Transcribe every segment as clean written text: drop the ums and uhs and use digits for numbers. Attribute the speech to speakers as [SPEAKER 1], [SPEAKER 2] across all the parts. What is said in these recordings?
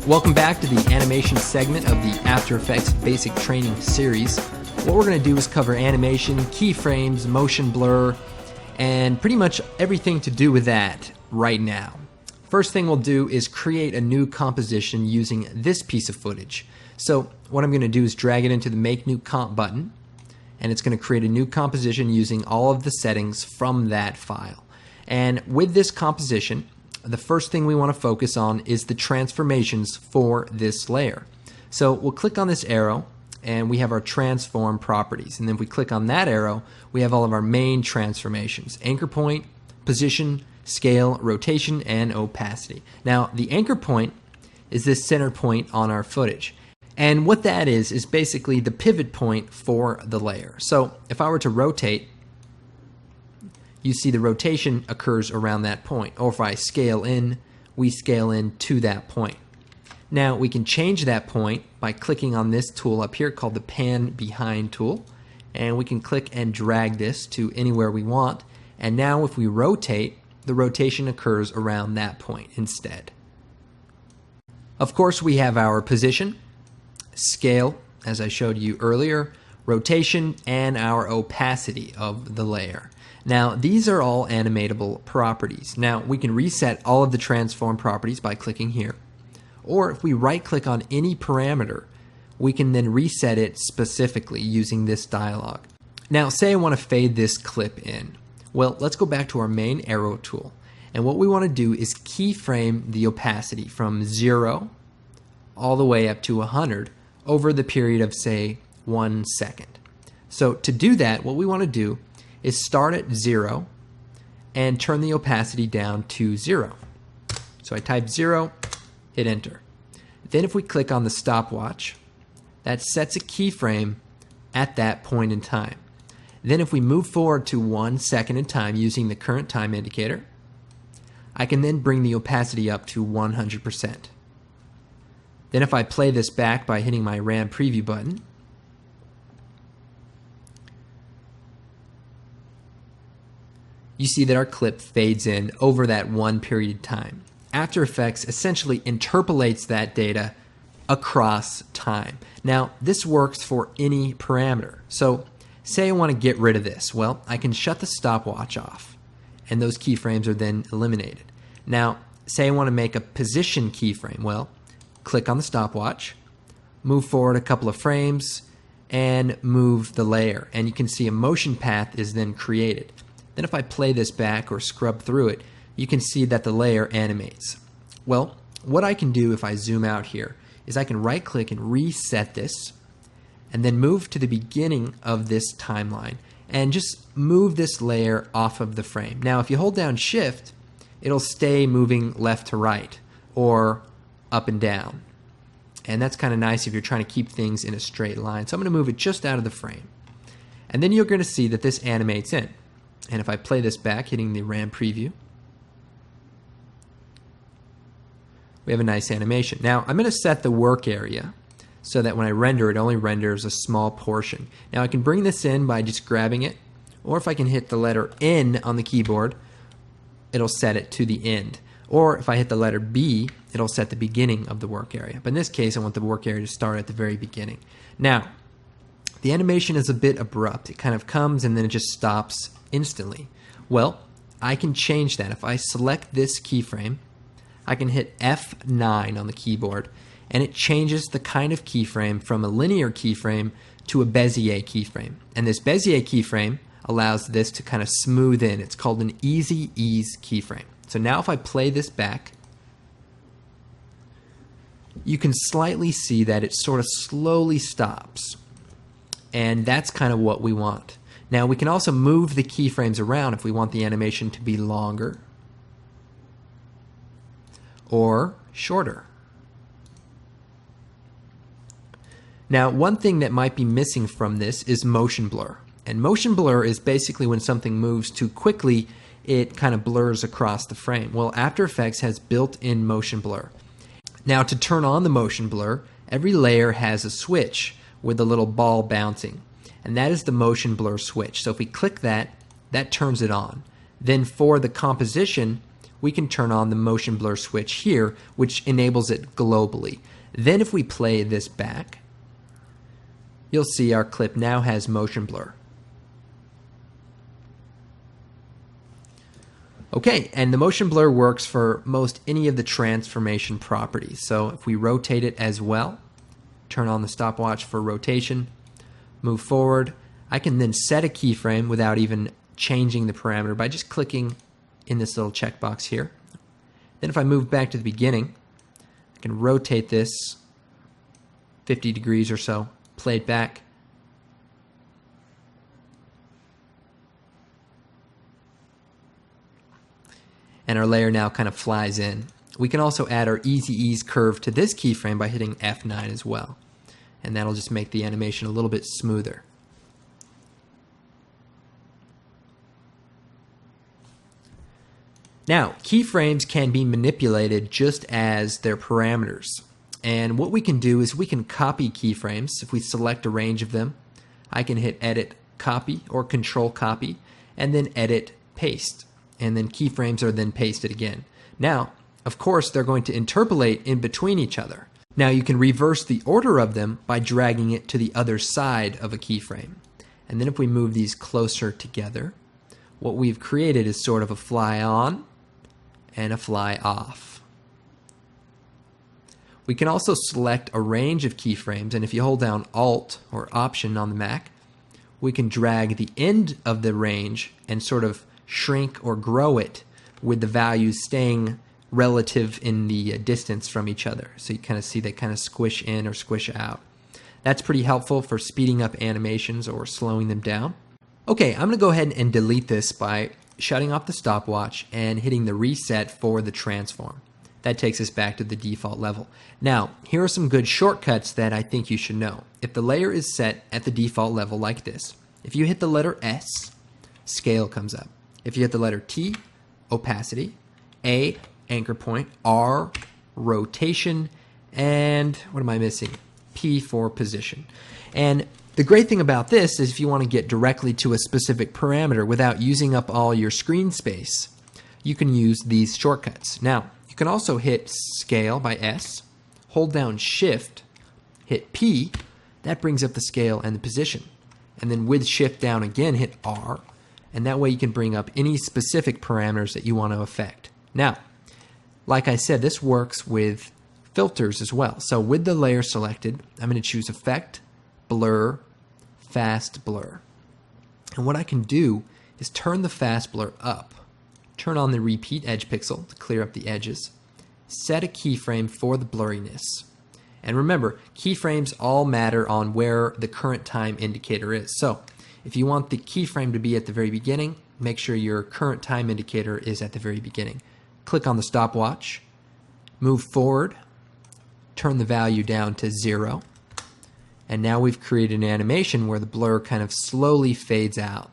[SPEAKER 1] Welcome back to the animation segment of the After Effects Basic Training Series. What we're going to do is cover animation, keyframes, motion blur, and pretty much everything to do with that right now. First thing we'll do is create a new composition using this piece of footage. So what I'm going to do is drag it into the Make New Comp button, and it's going to create a new composition using all of the settings from that file. And with this composition, the first thing we want to focus on is the transformations for this layer. So we'll click on this arrow and we have our transform properties, and then if we click on that arrow we have all of our main transformations: anchor point, position, scale, rotation, and opacity. Now the anchor point is this center point on our footage, and what that is basically the pivot point for the layer. So if I were to rotate, you see the rotation occurs around that point. Or if I scale in, we scale in to that point. Now we can change that point by clicking on this tool up here called the Pan Behind tool, and we can click and drag this to anywhere we want, and now if we rotate, the rotation occurs around that point instead. Of course, we have our position, scale, as I showed you earlier, rotation, and our opacity of the layer. Now these are all animatable properties. Now we can reset all of the transform properties by clicking here, or if we right click on any parameter we can then reset it specifically using this dialog. Now say I want to fade this clip in. Well, let's go back to our main arrow tool, and what we want to do is keyframe the opacity from 0 all the way up to 100 over the period of say 1 second. So to do that, what we want to do is start at 0 and turn the opacity down to 0. So I type 0, hit enter. Then if we click on the stopwatch, that sets a keyframe at that point in time. Then if we move forward to 1 second in time using the current time indicator, I can then bring the opacity up to 100%. Then if I play this back by hitting my RAM preview button, you see that our clip fades in over that one period of time. After Effects essentially interpolates that data across time. Now this works for any parameter. So say I want to get rid of this. Well, I can shut the stopwatch off and those keyframes are then eliminated. Now say I want to make a position keyframe. Well, click on the stopwatch, move forward a couple of frames, and move the layer, and you can see a motion path is then created. Then if I play this back or scrub through it, you can see that the layer animates. Well, what I can do if I zoom out here is I can right click and reset this and then move to the beginning of this timeline and just move this layer off of the frame. Now if you hold down shift, it'll stay moving left to right or up and down. And that's kind of nice if you're trying to keep things in a straight line. So I'm going to move it just out of the frame. And then you're going to see that this animates in. And if I play this back, hitting the RAM preview, we have a nice animation. Now I'm going to set the work area so that when I render, it only renders a small portion. Now I can bring this in by just grabbing it, or if I can hit the letter N on the keyboard, it'll set it to the end. Or if I hit the letter B, it'll set the beginning of the work area. But in this case, I want the work area to start at the very beginning. Now, the animation is a bit abrupt. It kind of comes and then it just stops instantly. Well, I can change that. If I select this keyframe, I can hit F9 on the keyboard and it changes the kind of keyframe from a linear keyframe to a Bezier keyframe. And this Bezier keyframe allows this to kind of smooth in. It's called an easy ease keyframe. So now if I play this back, you can slightly see that it sort of slowly stops. And that's kind of what we want. Now we can also move the keyframes around if we want the animation to be longer or shorter. Now one thing that might be missing from this is motion blur. And motion blur is basically when something moves too quickly, it kind of blurs across the frame. Well, After Effects has built-in motion blur. Now to turn on the motion blur, every layer has a switch with a little ball bouncing, and that is the motion blur switch. So if we click that, that turns it on. Then for the composition, we can turn on the motion blur switch here, which enables it globally. Then if we play this back, you'll see our clip now has motion blur. Okay, and the motion blur works for most any of the transformation properties. So if we rotate it as well, turn on the stopwatch for rotation, move forward, I can then set a keyframe without even changing the parameter by just clicking in this little checkbox here. Then if I move back to the beginning, I can rotate this 50 degrees or so, play it back. And our layer now kind of flies in. We can also add our easy ease curve to this keyframe by hitting F9 as well. And that'll just make the animation a little bit smoother. Now, keyframes can be manipulated just as their parameters. And what we can do is we can copy keyframes. If we select a range of them, I can hit Edit Copy or Control Copy, and then Edit Paste. And then keyframes are then pasted again. Now, of course, they're going to interpolate in between each other. Now you can reverse the order of them by dragging it to the other side of a keyframe. And then if we move these closer together, what we've created is sort of a fly on and a fly off. We can also select a range of keyframes, and if you hold down Alt or Option on the Mac, we can drag the end of the range and sort of shrink or grow it with the values staying relative in the distance from each other. So you kind of see they kind of squish in or squish out. That's pretty helpful for speeding up animations or slowing them down. Okay, I'm going to go ahead and delete this by shutting off the stopwatch and hitting the reset for the transform. That takes us back to the default level. Now, here are some good shortcuts that I think you should know. If the layer is set at the default level like this, if you hit the letter S, scale comes up. If you hit the letter T, opacity, A, anchor point, R, rotation, and what am I missing? P for position. And the great thing about this is if you want to get directly to a specific parameter without using up all your screen space, you can use these shortcuts. Now, you can also hit scale by S, hold down shift, hit P, that brings up the scale and the position. And then with shift down again, hit R, and that way you can bring up any specific parameters that you want to affect. Now, like I said, this works with filters as well. So with the layer selected, I'm going to choose Effect, Blur, Fast Blur. And what I can do is turn the Fast Blur up, turn on the Repeat Edge Pixel to clear up the edges, set a keyframe for the blurriness. And remember, keyframes all matter on where the current time indicator is. So if you want the keyframe to be at the very beginning, make sure your current time indicator is at the very beginning. Click on the stopwatch, move forward, turn the value down to 0, and now we've created an animation where the blur kind of slowly fades out.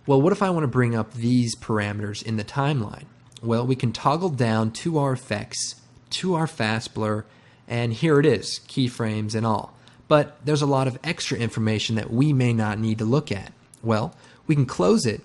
[SPEAKER 1] Well, what if I want to bring up these parameters in the timeline? Well, we can toggle down to our effects, to our fast blur, and here it is, keyframes and all. But there's a lot of extra information that we may not need to look at. Well, we can close it,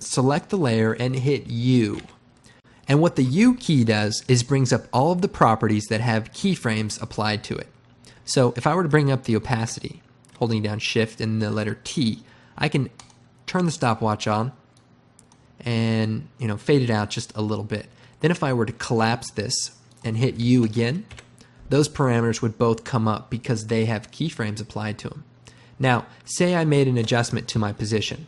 [SPEAKER 1] select the layer, and hit U. And what the U key does is brings up all of the properties that have keyframes applied to it. So if I were to bring up the opacity, holding down Shift and the letter T, I can turn the stopwatch on and fade it out just a little bit. Then if I were to collapse this and hit U again, those parameters would both come up because they have keyframes applied to them. Now, say I made an adjustment to my position.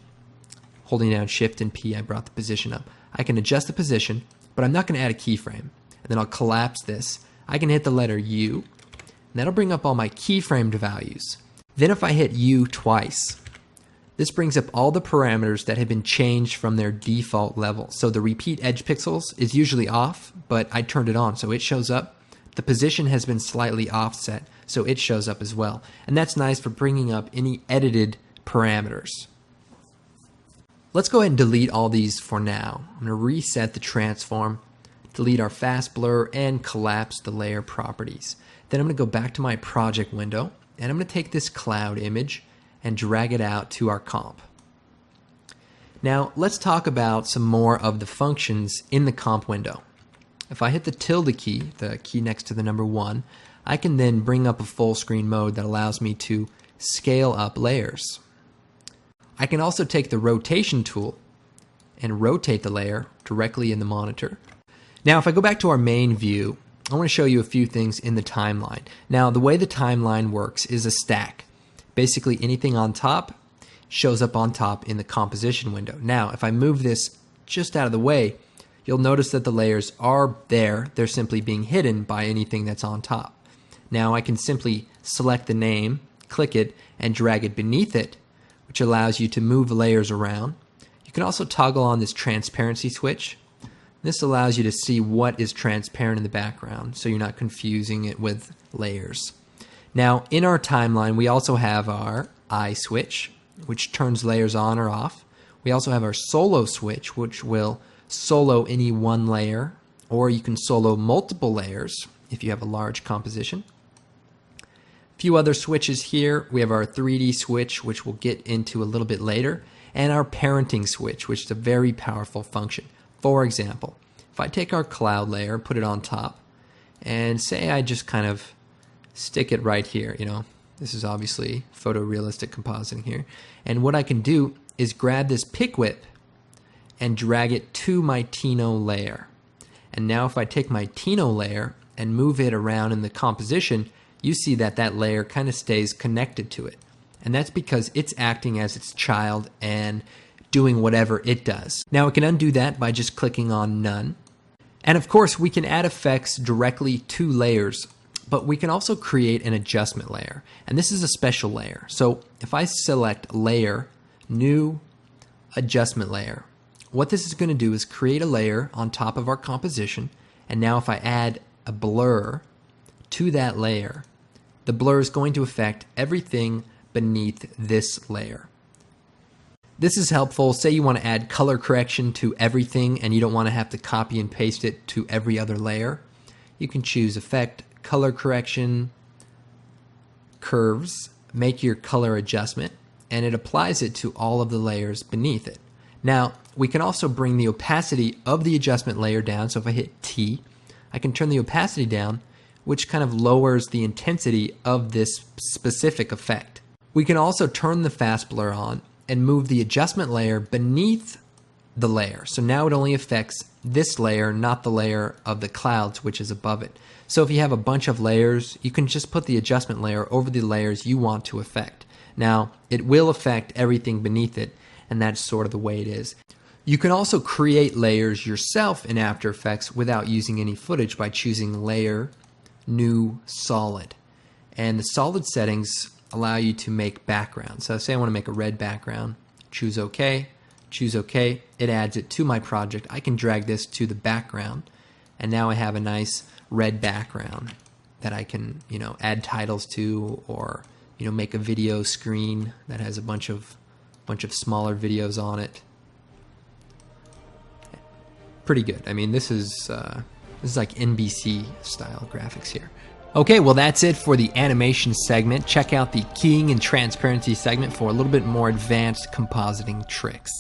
[SPEAKER 1] Holding down Shift and P, I brought the position up. I can adjust the position, but I'm not going to add a keyframe. And then I'll collapse this. I can hit the letter U, and that'll bring up all my keyframed values. Then if I hit U twice, this brings up all the parameters that have been changed from their default level. So the repeat edge pixels is usually off, but I turned it on, so it shows up. The position has been slightly offset, so it shows up as well. And that's nice for bringing up any edited parameters. Let's go ahead and delete all these for now. I'm going to reset the transform, delete our fast blur, and collapse the layer properties. Then I'm going to go back to my project window, and I'm going to take this cloud image and drag it out to our comp. Now let's talk about some more of the functions in the comp window. If I hit the tilde key, the key next to the number 1, I can then bring up a full screen mode that allows me to scale up layers. I can also take the rotation tool and rotate the layer directly in the monitor. Now if I go back to our main view, I want to show you a few things in the timeline. Now the way the timeline works is a stack. Basically anything on top shows up on top in the composition window. Now if I move this just out of the way, you'll notice that the layers are there. They're simply being hidden by anything that's on top. Now I can simply select the name, click it, and drag it beneath it, which allows you to move layers around. You can also toggle on this transparency switch. This allows you to see what is transparent in the background, so you're not confusing it with layers. Now in our timeline we also have our eye switch, which turns layers on or off. We also have our solo switch, which will solo any one layer, or you can solo multiple layers if you have a large composition. A few other switches here. We have our 3D switch, which we'll get into a little bit later, and our parenting switch, which is a very powerful function. For example, if I take our cloud layer, put it on top, and say I just kind of stick it right here, this is obviously photorealistic compositing here, and what I can do is grab this pick whip and drag it to my Tino layer. And now if I take my Tino layer and move it around in the composition, you see that that layer kind of stays connected to it. And that's because it's acting as its child and doing whatever it does. Now we can undo that by just clicking on None. And of course we can add effects directly to layers, but we can also create an adjustment layer. And this is a special layer. So if I select Layer, New, Adjustment Layer, what this is going to do is create a layer on top of our composition, and now if I add a blur to that layer, the blur is going to affect everything beneath this layer. This is helpful. Say you want to add color correction to everything and you don't want to have to copy and paste it to every other layer. You can choose Effect, Color Correction, Curves, make your color adjustment, and it applies it to all of the layers beneath it. Now, we can also bring the opacity of the adjustment layer down. So if I hit T, I can turn the opacity down, which kind of lowers the intensity of this specific effect. We can also turn the fast blur on and move the adjustment layer beneath the layer. So now it only affects this layer, not the layer of the clouds, which is above it. So if you have a bunch of layers, you can just put the adjustment layer over the layers you want to affect. Now, it will affect everything beneath it, and that's sort of the way it is. You can also create layers yourself in After Effects without using any footage by choosing Layer, New, Solid. And the solid settings allow you to make backgrounds. So say I want to make a red background, choose OK, it adds it to my project. I can drag this to the background, and now I have a nice red background that I can, add titles to, or make a video screen that has a bunch of smaller videos on it. Pretty good. I mean, this is like NBC style graphics here. Okay, well that's it for the animation segment. Check out the keying and transparency segment for a little bit more advanced compositing tricks.